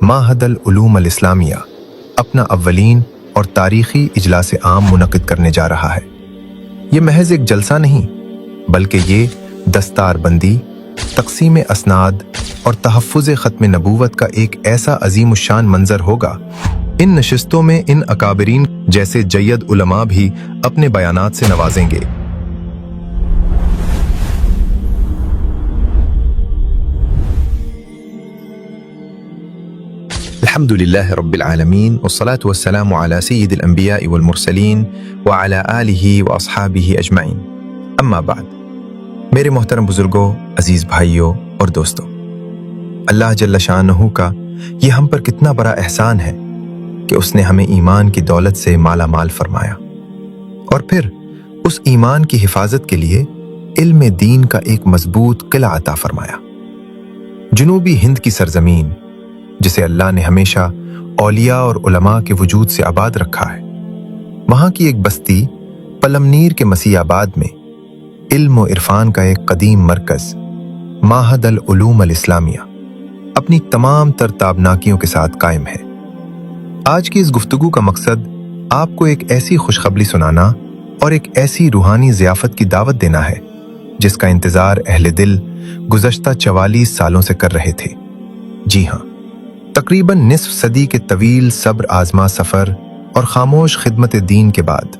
माहद अल-उलूम अल-इस्लामिया अपना अव्वलीन और तारीखी इजलास आम मुनक़िद करने जा रहा है। ये महज एक जलसा नहीं, बल्कि ये दस्तारबंदी, तक़सीम असनाद और तहफ़्फ़ुज़ ख़त्म नबूवत का एक ऐसा अज़ीमुश्शान मंज़र होगा। इन नशिस्तों में इन अकाबरीन जैसे जय्यद उलमा भी अपने बयानात से नवाजेंगे। अल्हम्दुलिल्लाह रब्बिल आलमीन वस्सलातु वस्सलामु अला सय्यिदिल अंबिया वल मुरसलीन व अला आलिहि व अस्हाबिहि अजमाइन। अम्मा बाद, मेरे मोहतरम बुजुर्गों, अजीज भाइयों और दोस्तों, अल्लाह जल्ल शानहू का ये हम पर कितना बड़ा एहसान है कि उसने हमें ईमान की दौलत से माला माल फरमाया और फिर उस ईमान की हिफाजत के लिए इल्म दीन का एक मजबूत किला अता फरमाया। जुनूबी हिंद की सरजमीन, जिसे अल्लाह ने हमेशा औलिया और उलमा के वजूद से आबाद रखा है, वहां की एक बस्ती पलमनीर के मसीहाबाद में इल्म और इरफान का एक कदीम मरकज माहद अल-उलूम अल-इस्लामिया अपनी तमाम तर ताबनाकियों के साथ कायम है। आज की इस गुफ्तगू का मकसद आपको एक ऐसी खुशखबरी सुनाना और एक ऐसी रूहानी ज़ियाफत की दावत देना है जिसका इंतजार अहले दिल गुज़श्ता 44 सालों से कर रहे थे। जी हाँ, तकरीबन निस्फ सदी के तवील सब्र आजमा सफ़र और खामोश खिदमत दीन के बाद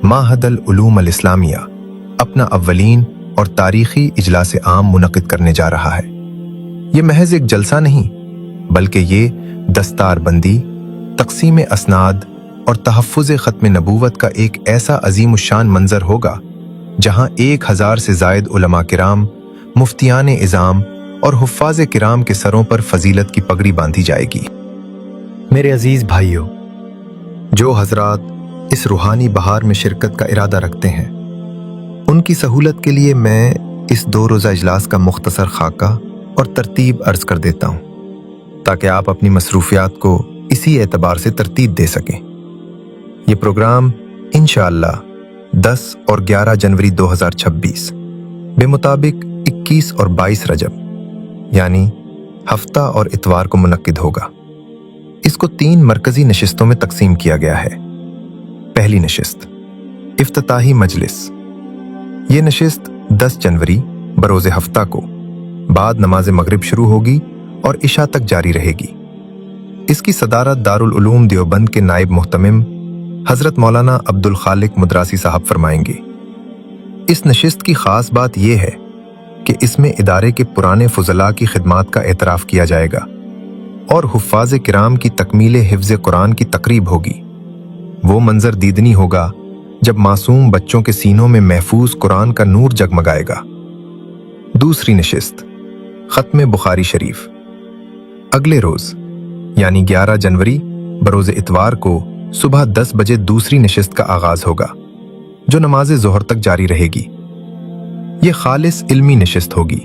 माहद अल-उलूम अल-इस्लामिया अपना अव्वलीन और तारीखी इजलास आम मुनक़िद करने जा रहा है। ये महज एक जलसा नहीं, बल्कि ये दस्तारबंदी, तक़सीम असनाद और तहफ़्फ़ुज़ ख़त्म नबूवत का एक ऐसा अज़ीमुश्शान मंज़र होगा जहाँ 1000 से ज़ायद उलमा किराम, मुफ्तियान इज़ाम और हुफ़्फ़ाज़ किराम के सरों पर फजीलत की पगड़ी बांधी जाएगी। मेरे अजीज़ भाइयों, जो हज़रात इस रूहानी बहार में शिरकत का इरादा रखते हैं, उनकी सहूलत के लिए मैं इस 2 रोज़ा इजलास का मुख्तसर खाका और तरतीब अर्ज़ कर देता हूँ ताकि आप अपनी मसरूफियात को इसी एतबार से तरतीब दे सकें। ये प्रोग्राम इंशाअल्लाह 10 और 11 जनवरी 2026 बेमुताबिक 21 और 22 रजब यानी हफ्ता और इतवार को मुनक्किद होगा। इसको 3 मरकजी नशिस्तों में तकसीम किया गया है। पहली नशिस्त इफ्तिताही मजलिस। ये नशिस्त 10 जनवरी बरोज़ हफ्ता को बाद नमाज मगरिब शुरू होगी और इशा तक जारी रहेगी। इसकी सदारत दारुल उलूम देवबंद के नायब मुहतमिम हज़रत मौलाना अब्दुल खालिक मुदरासी साहब फरमाएंगे। इस नशिस्त की ख़ास बात यह है कि इसमें इदारे के पुराने फुज़ला की खिदमात का एतराफ़ किया जाएगा और हुफ़्फ़ाज़ किराम की तकमील हिफ्ज़ कुरान की तकरीब होगी। वो मंज़र दीदनी होगा जब मासूम बच्चों के सीनों में महफूज कुरान का नूर जगमगाएगा। दूसरी नशिस्त ख़त्म बुखारी शरीफ। अगले रोज़ यानी 11 जनवरी बरोज़ इतवार को सुबह 10 बजे दूसरी नशिस्त का आगाज़ होगा जो नमाज ज़ोहर तक जारी रहेगी। ये खालिस इल्मी नशिस्त होगी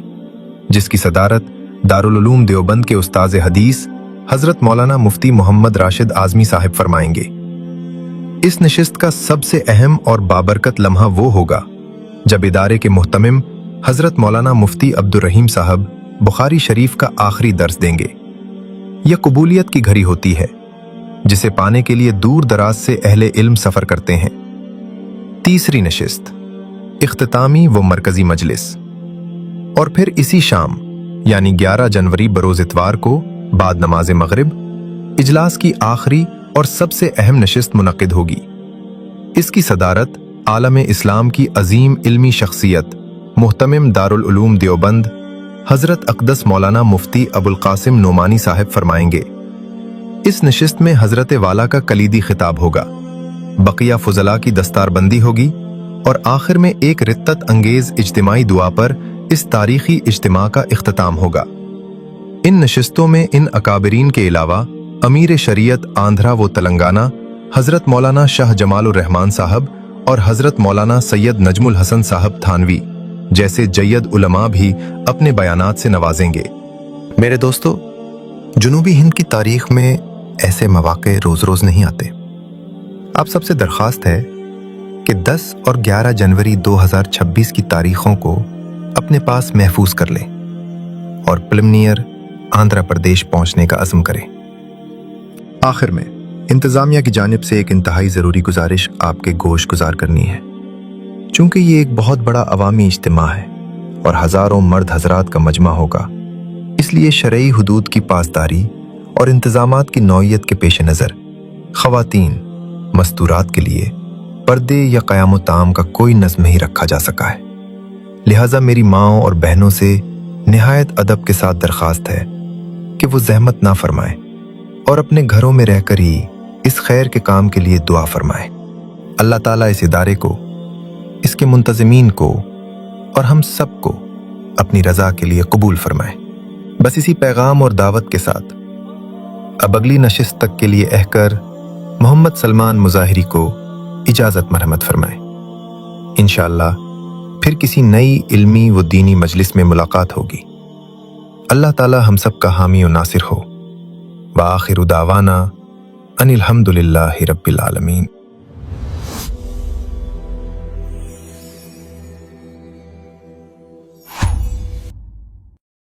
जिसकी सदारत दारुल उलूम देवबंद के उस्ताज़ हदीस हज़रत मौलाना मुफ्ती मोहम्मद राशिद आज़मी साहिब फरमाएंगे। इस नशिस्त का सबसे अहम और बाबरकत लम्हा वो होगा जब इदारे के मुहतमिम हज़रत मौलाना मुफ्ती अब्दुर्रहीम साहब बुखारी शरीफ का आखिरी दर्स देंगे। यह कबूलियत की घड़ी होती है जिसे पाने के लिए दूर दराज से अहले इल्म सफ़र करते हैं। तीसरी नशिस्त इख्तितामी व मरकजी मजलिस। और फिर इसी शाम यानी 11 जनवरी बरोज़ इतवार को बाद नमाज मगरिब इजलास की आखिरी और सबसे अहम नशिस्त मुनक्किद होगी। इसकी सदारत आलम इस्लाम की अजीम इल्मी शख्सियत मुहतमिम दारुल उलूम देवबंद हज़रत अक़दस मौलाना मुफ्ती अबुल क़ासिम नोमानी साहिब फरमाएंगे। इस नशिस्त में हज़रत वाला का कलीदी खिताब होगा, बकिया फुज़ला की दस्तारबंदी होगी और आखिर में एक रित्तत अंगेज इज्तिमाई दुआ पर इस तारीखी इज्तिमा का इख्तिताम होगा। इन नशिस्तों में इन अकाबरीन के अलावा अमीर शरीयत आंध्रा व तेलंगाना हज़रत मौलाना शाह जमालुर रहमान साहब और हज़रत मौलाना सैयद नजमुल हसन साहब थानवी जैसे जय्यद उलमा भी अपने बयानात से नवाजेंगे। मेरे दोस्तों, जुनूबी हिंद की तारीख में ऐसे मौक़े रोज़ रोज़ नहीं आते। आप सबसे दरख्वास्त है कि 10 और 11 जनवरी 2026 की तारीखों को अपने पास महफूज कर लें और प्लमनियर आंध्र प्रदेश पहुंचने का अज़्म करें। آخر میں انتظامیہ کی جانب سے ایک انتہائی ضروری گزارش آپ کے گوش گزار کرنی ہے۔ چونکہ یہ ایک بہت بڑا عوامی اجتماع ہے اور ہزاروں مرد حضرات کا مجمع ہوگا، اس لیے شرعی حدود کی پاسداری اور انتظامات کی نوعیت کے پیش نظر خواتین مستورات کے لیے پردے یا قیام و طعام کا کوئی نظم نہیں رکھا جا سکا ہے۔ لہٰذا میری ماؤں اور بہنوں سے نہایت ادب کے ساتھ درخواست ہے کہ وہ زحمت نہ فرمائیں اور اپنے گھروں میں رہ کر ہی اس خیر کے کام کے لیے دعا فرمائیں۔ اللہ تعالیٰ اس ادارے کو، اس کے منتظمین کو اور ہم سب کو اپنی رضا کے لیے قبول فرمائیں۔ بس اسی پیغام اور دعوت کے ساتھ اب اگلی نشست تک کے لیے اہکر محمد سلمان مظاہری کو اجازت مرحمت فرمائیں۔ انشاءاللہ پھر کسی نئی علمی و دینی مجلس میں ملاقات ہوگی۔ اللہ تعالی ہم سب کا حامی و ناصر ہو۔ وآخر دعوانا ان الحمد للہ رب العالمین۔